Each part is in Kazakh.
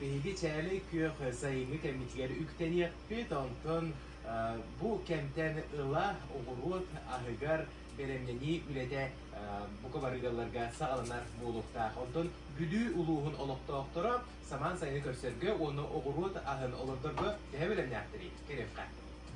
Bihi çaylı kök sayımı kemikleri ükteniyor. Bir tonton bu kemten ıla oğurut ahıgar beremleni ülede bu kabarıgalarga sağlanar bulukta. Ondan güdü uluğun olukta oktora saman sayını körsörgü onu oğurut ahın olurdurdu. Dehe bilem yahtırıyım. Kerefka.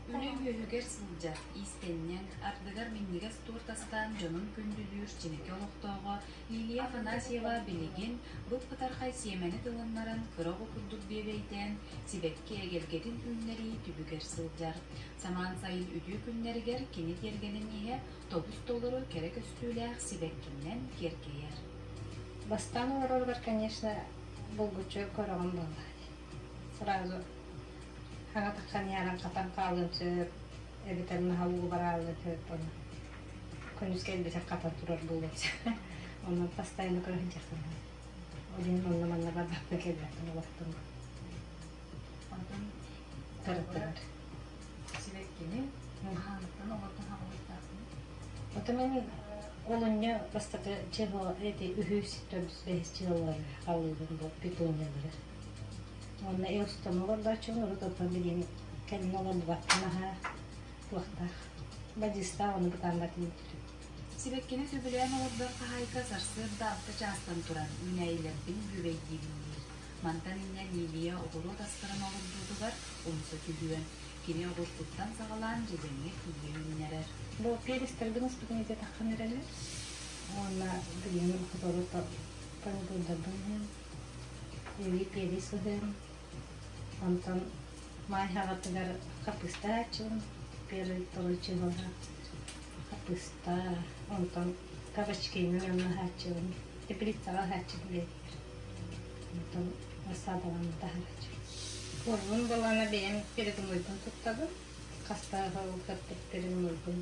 Ünü hühüger sılcar, isteniyen ardıgar minnigas turtastan jonun kündülür çineke oluktoğu Liliya Afanasьева bilgin bu pıtarkay siyemeni tılınların kıroğu kurduk bebeyden sibekke egelgetin ünleri tübüger sılcar. Saman sayın üdü günleriger kinit yergenin ihe tobus doluru kerek üstüler sibekkinden kerkeyer. Бастан оролгар, конечно, булгучу көрөгөн болду. Сразу хаңатакан яран катан калын сөп, эбитерин хавуу баралы сөп оны. Күнүс келбесе катан турар булду. Оны постоянно көрөк жакын. Один онна манна бардап келбетин олоктун. Ondan Тарыттар. sibekkini halıktan oluktan havalıktan. Ото мен олоння бастакы чего эти үхүс төбүс бес жылдар алыгын бу питониялары. Онна эустан оларда чоңор топан деген келин оларды баттынаха туакта. Бадиста оны бутандатын. Sibekkini sübüleyen oluklar kahayka sarsır dağıtı çağıstan turan üneylerin güveydiğindir. Mantan inne Liliya oğuru taskarın olurdudular, onsa tüdüyen. Kini oğurtuktan sağalan cedenge kiye ünlerer. Бу перестердыңыз бүгүн эте таккан эрелер. Онна бүгүн хутору паңдырдым. Эви пересудем. Антон май хагатыгар капыста ачын. Пері толчуга капыста. Антон кабачкины менна ачын. Теплицага ачын бер. Антон асадалан тахачын. Орун балана бен передин ойдун туттады. Кастағы ұлғаттықтерін мүлгін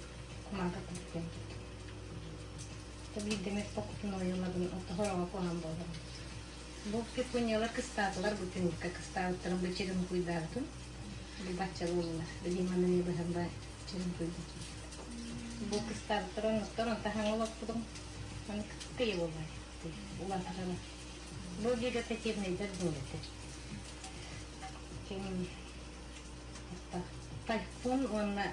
құманға тұттен. Таби демек тоқытын ойыладың, оты қораға қоған болған. Бұл пекунелар кыстадылар, бүтінгі кыстадыларын бөчерін құйдардың. Бұл бачалы олар, біліманы не бұған бөчерін құйдың. Бұл кыстадыларын ұқтырын тахан олақ бұдың, оны күттей олай, ұлантығаны. Бұл вегетативныйдер дүңгетер. Тайфун онна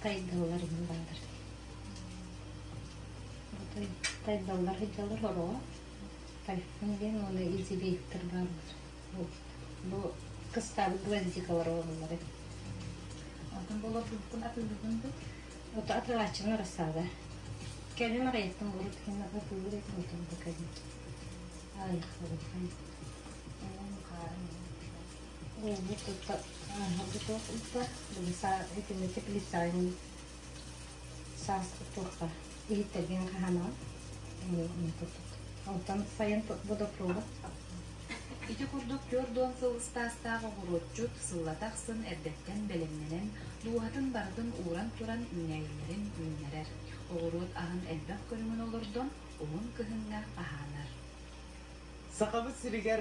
тайдалар инбалар. Тайдалар хиджалар хороо. Тайфун ден оны изибейттер барлар. Бу кыстабы гвоздикалар олар. Ondan bola bulkun atıldıgındı. Ота атылачын расада. Келин райттын бурут кинна атылыр этин отонда кадин. Ай, хай. Вот это, это, это не теплицами, саска только, и теген хана, он там стоит водопровод. İki kurduk gördüğün sığıstağıstağı vurutçut sığlataqsın erdekken belemlenen, luğatın bardın uğran turan üneylerin ünlerer. Oğurut ahın elbek görümün olurdun, onun kıhınga ahanar. Sakabı siriger